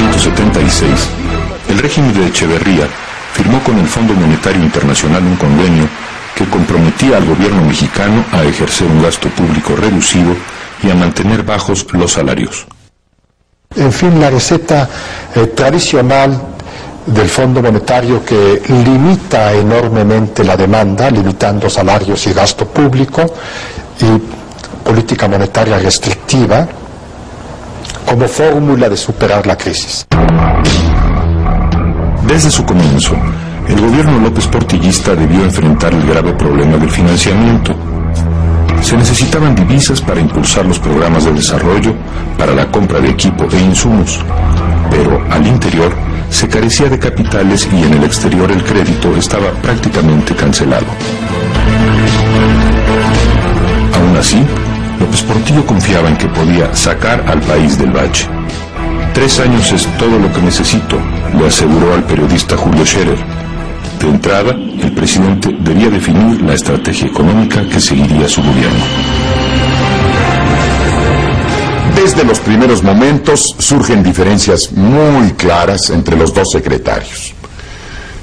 1976, el régimen de Echeverría firmó con el Fondo Monetario Internacional un convenio que comprometía al gobierno mexicano a ejercer un gasto público reducido y a mantener bajos los salarios. En fin, la receta tradicional del Fondo Monetario, que limita enormemente la demanda, limitando salarios y gasto público, y política monetaria restrictiva como fórmula de superar la crisis. Desde su comienzo, el gobierno López Portillista debió enfrentar el grave problema del financiamiento. Se necesitaban divisas para impulsar los programas de desarrollo, para la compra de equipo e insumos, pero al interior se carecía de capitales y en el exterior el crédito estaba prácticamente cancelado. Aún así, López Portillo confiaba en que podía sacar al país del bache. 3 años es todo lo que necesito, le aseguró al periodista Julio Scherer. De entrada, el presidente debía definir la estrategia económica que seguiría su gobierno. Desde los primeros momentos surgen diferencias muy claras entre los dos secretarios.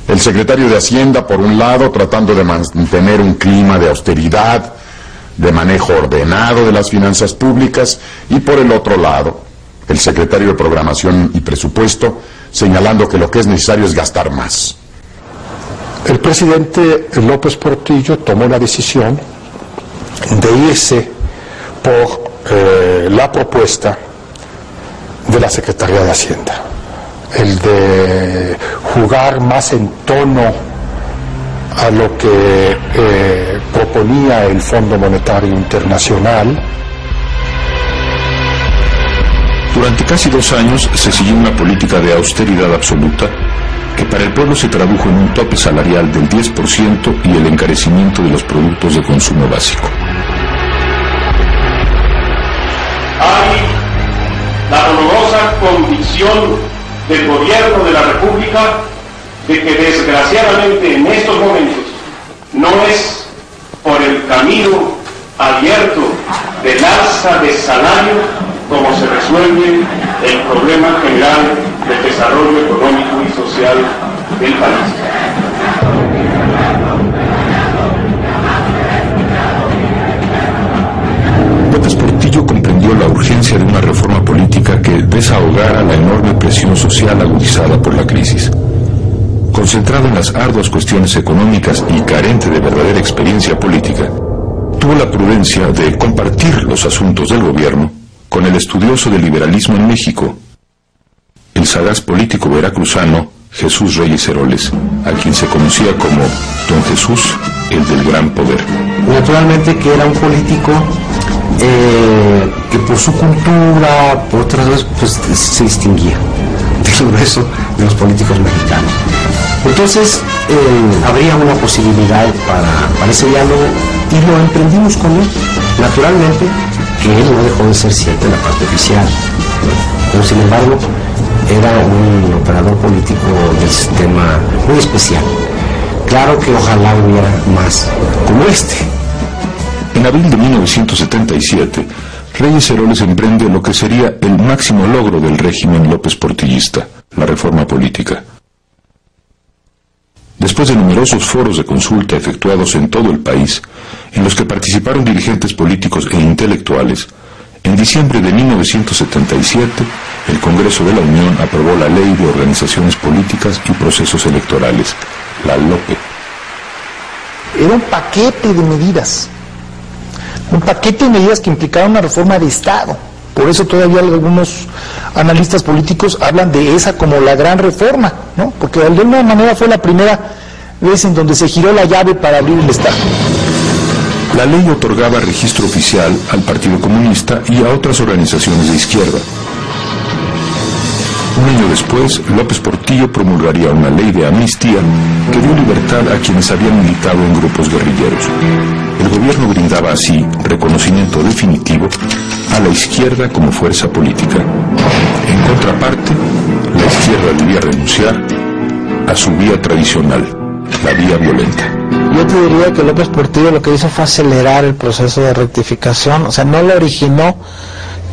El secretario de Hacienda, por un lado, tratando de mantener un clima de austeridad, de manejo ordenado de las finanzas públicas, y por el otro lado, el secretario de Programación y Presupuesto, señalando que lo que es necesario es gastar más. El presidente López Portillo tomó la decisión de irse por la propuesta de la Secretaría de Hacienda, el de jugar más en tono a lo que proponía el Fondo Monetario Internacional. Durante casi 2 años se siguió una política de austeridad absoluta que para el pueblo se tradujo en un tope salarial del 10% y el encarecimiento de los productos de consumo básico. Hay la dolorosa convicción del gobierno de la República de que desgraciadamente en estos momentos no es por el camino abierto del alza de salario como se resuelve el problema general del desarrollo económico y social del país. López Portillo comprendió la urgencia de una reforma política que desahogara la enorme presión social agudizada por la crisis. Concentrado en las arduas cuestiones económicas y carente de verdadera experiencia política, tuvo la prudencia de compartir los asuntos del gobierno con el estudioso del liberalismo en México, el sagaz político veracruzano Jesús Reyes Heroles, a quien se conocía como Don Jesús, el del gran poder. Naturalmente que era un político que por su cultura, por otras cosas, pues se distinguía del grueso de los políticos mexicanos. Entonces habría una posibilidad para ese diálogo y lo emprendimos con él. Naturalmente que él no dejó de ser cierto en la parte oficial, pero sin embargo era un operador político del sistema muy especial. Claro que ojalá hubiera más como este. En abril de 1977, Reyes Heroles emprende lo que sería el máximo logro del régimen López Portillista, la reforma política. Después de numerosos foros de consulta efectuados en todo el país, en los que participaron dirigentes políticos e intelectuales, en diciembre de 1977, el Congreso de la Unión aprobó la Ley de Organizaciones Políticas y Procesos Electorales, la LOPE. Era un paquete de medidas. Un paquete de medidas que implicaban una reforma de Estado. Por eso todavía algunos analistas políticos hablan de esa como la gran reforma, ¿no? Porque de alguna manera fue la primera vez en donde se giró la llave para abrir el Estado. La ley otorgaba registro oficial al Partido Comunista y a otras organizaciones de izquierda. Un año después, López Portillo promulgaría una ley de amnistía que dio libertad a quienes habían militado en grupos guerrilleros. El gobierno brindaba así reconocimiento definitivo a la izquierda como fuerza política. En contraparte, la izquierda debía renunciar a su vía tradicional, la vía violenta. Yo te diría que López Portillo lo que hizo fue acelerar el proceso de rectificación, o sea, no lo originó,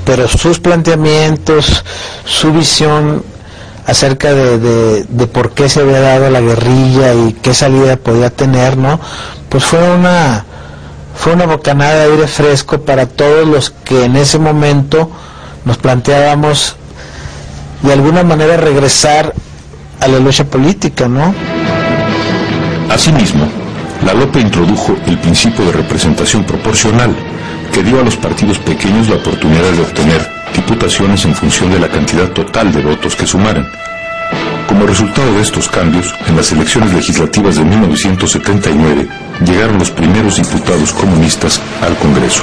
pero sus planteamientos, su visión, acerca de por qué se había dado la guerrilla y qué salida podía tener, ¿no? Pues fue una bocanada de aire fresco para todos los que en ese momento nos planteábamos de alguna manera regresar a la lucha política, ¿no? Asimismo, la LOPE introdujo el principio de representación proporcional, que dio a los partidos pequeños la oportunidad de obtener diputaciones en función de la cantidad total de votos que sumaran. Como resultado de estos cambios, en las elecciones legislativas de 1979 llegaron los primeros diputados comunistas al Congreso.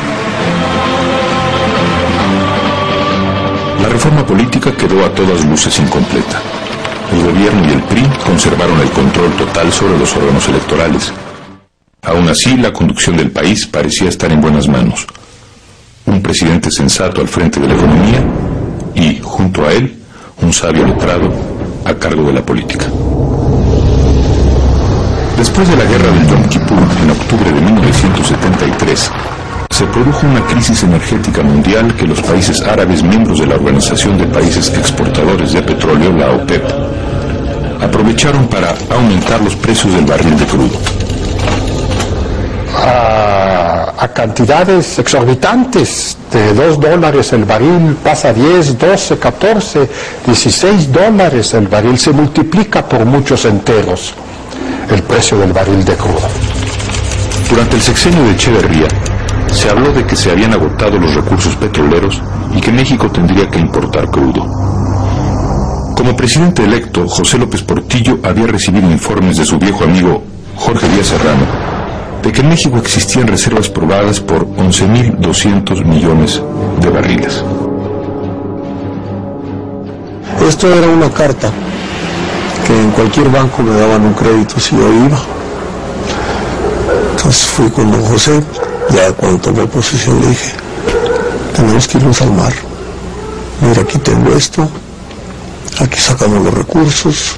La reforma política quedó a todas luces incompleta. El gobierno y el PRI conservaron el control total sobre los órganos electorales. Aún así, la conducción del país parecía estar en buenas manos. Un presidente sensato al frente de la economía y, junto a él, un sabio letrado a cargo de la política. Después de la guerra del Yom Kippur, en octubre de 1973, se produjo una crisis energética mundial que los países árabes, miembros de la Organización de Países Exportadores de Petróleo, la OPEP, aprovecharon para aumentar los precios del barril de crudo. A cantidades exorbitantes, de $2 el barril pasa a 10, 12, 14, 16 dólares el barril, se multiplica por muchos enteros el precio del barril de crudo. Durante el sexenio de Echeverría, se habló de que se habían agotado los recursos petroleros y que México tendría que importar crudo. Como presidente electo, José López Portillo había recibido informes de su viejo amigo Jorge Díaz Serrano de que en México existían reservas probadas por 11.200 millones de barriles. Esto era una carta que en cualquier banco me daban un crédito si yo iba. Entonces fui con don José. Ya cuando tomé posesión le dije, tenemos que irnos al mar. Mira, aquí tengo esto, aquí sacamos los recursos,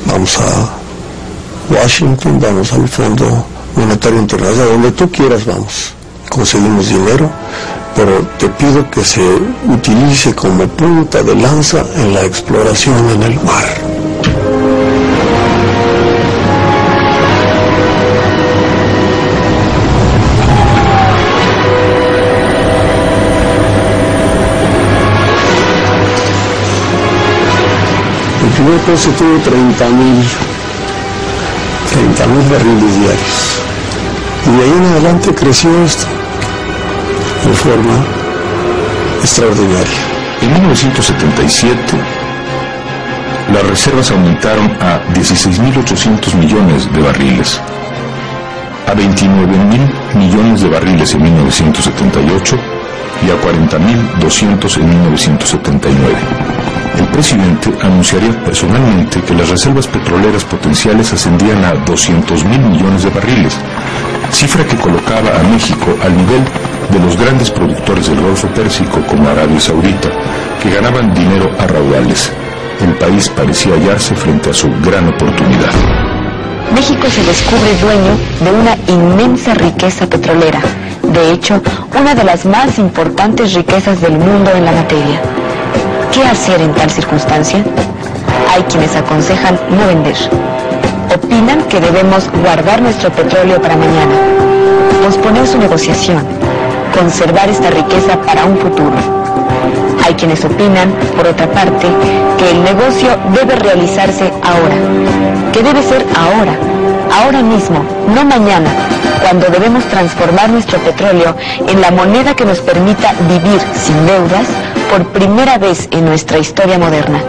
vamos a Washington, vamos al Fondo Monetario Internacional, donde tú quieras vamos. Conseguimos dinero, pero te pido que se utilice como punta de lanza en la exploración en el mar. El primer coche tuvo 30.000 barriles diarios. Y de ahí en adelante creció esto de forma extraordinaria. En 1977, las reservas aumentaron a 16.800 millones de barriles, a 29.000 millones de barriles en 1978 y a 40.200 en 1979. El presidente anunciaría personalmente que las reservas petroleras potenciales ascendían a 200.000 millones de barriles, cifra que colocaba a México al nivel de los grandes productores del Golfo Pérsico como Arabia Saudita, que ganaban dinero a raudales. El país parecía hallarse frente a su gran oportunidad. México se descubre dueño de una inmensa riqueza petrolera, de hecho, una de las más importantes riquezas del mundo en la materia. ¿Qué hacer en tal circunstancia? Hay quienes aconsejan no vender. Opinan que debemos guardar nuestro petróleo para mañana, posponer su negociación, conservar esta riqueza para un futuro. Hay quienes opinan, por otra parte, que el negocio debe realizarse ahora, que debe ser ahora mismo, no mañana, cuando debemos transformar nuestro petróleo en la moneda que nos permita vivir sin deudas por primera vez en nuestra historia moderna.